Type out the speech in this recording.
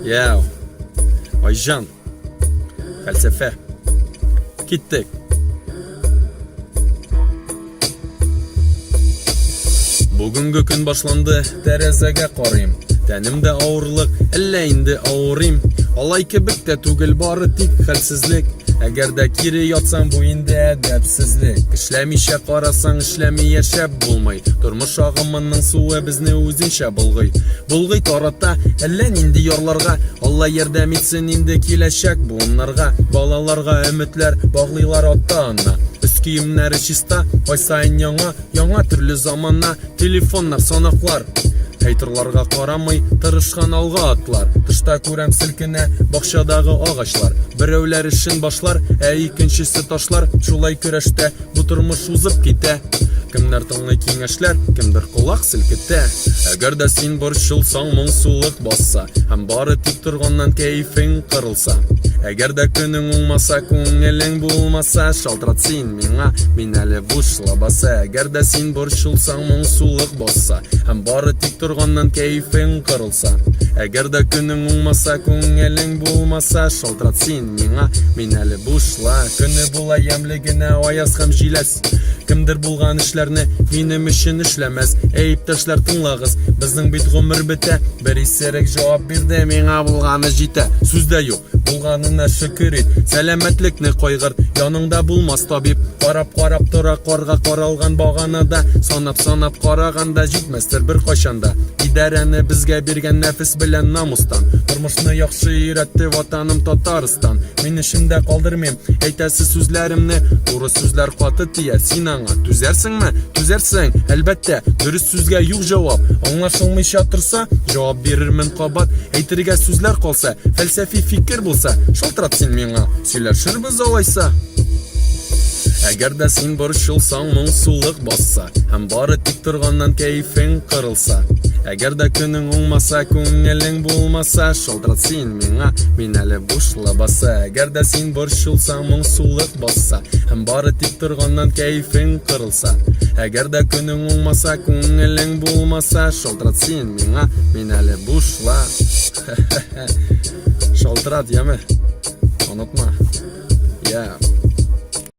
Яу, Айжан, фәлсәфә, киттек. Бүгінгі күн башланды, тәрәзәгә қарайым. Тәнемдә авырлык, әллә инде авырыйм. Алай кебек тә түгел, бары тик хәлсезлек. Әгәр дә кире ятсаң, бу инде әдәпсезлек. Эшләмичә карасаң, эшләми яшәп булмый. Тормыш агымының суы безне үзенчә булгый. Булгый тарата, әллә нинди ярларга. Алла ярдәм итсен инде киләчәк буыннарга. Балаларга өметләр баглыйлар ата-ана. Үз киемнәре чиста, ай сайын яңа төрле заманна. Телефоннар, санаклар. Хейтерларга карамый, тырышкан алга атлар. Тышта күрәм селкенә бакчадагы агачлар. Берәүләр эшен башлар, икенчесе ташлар. Шулай көрәштә бу тормыш узып китә. Кемнәр тыңлый киңәшләр, кемдер кулак селкетә. Әгәр дә син борчылсаң, моңсулык басса, һәм бары тик торганнан кәефең кырылса. Әгәр дә көнең уңмаса, күңелең булмаса, шалтырат син миңа, мин әле бушлабаса. Әгәр дә син борчылсаң, моңсулык басса, һәм бары тик торганнан кәефең кырылса. Әгәр дә көнең уңмаса, күңелең булмаса, шалтырат син миңа, мин әле бушла. Көне була ямле генә аяз һәм җиләс. Кемдер булган эшләрне минем өчен эшләмәс. Иптәшләр тыңлагыз, безнең бит гомер бетә. Бер исерек җавап бирде, миңа булганы җитә. Сүздә юк, булганына шөкер ит. Сәламәтлекне кайгыр, яныңда булмас табиб. Карап тора карга каралган баганада. Санап караганда җитмәстер бер кайчанда. Идарәне безгә биргән нәфес белән намустан. Тормышны яхшы өйрәтте ватаным Татарстан. Мин эшемдә калдырмыйм, әйтәсе сүзләремне. Туры сүзләр каты тия, син аңа түзәрсеңме? Түзәрсең, әлбәттә, дөрес сүзгә юк җавап. Аңлашылмыйча торса, җавап бирермен кабат. Әйтергә сүзләр калса, фәлсәфи фикер булса, шалтырат син миңа, сөйләшербез алайса. Әгәр дә син борчылсаң, моңсулык басса, һәм бары тик торганнан кәефең кырылса. Әгәр дә көнең уңмаса, күңелең булмаса, шалтырат син миңа, мин әле бушлабаса. Әгәр дә син борчылсаң, моңсулык басса, һәм бары тик торганнан кәефең кырылса. Әгәр дә көнең уңмаса, күңелең булмаса, шалтырат син миңа, мин әле бушла. Шалтырат, яме, онытма.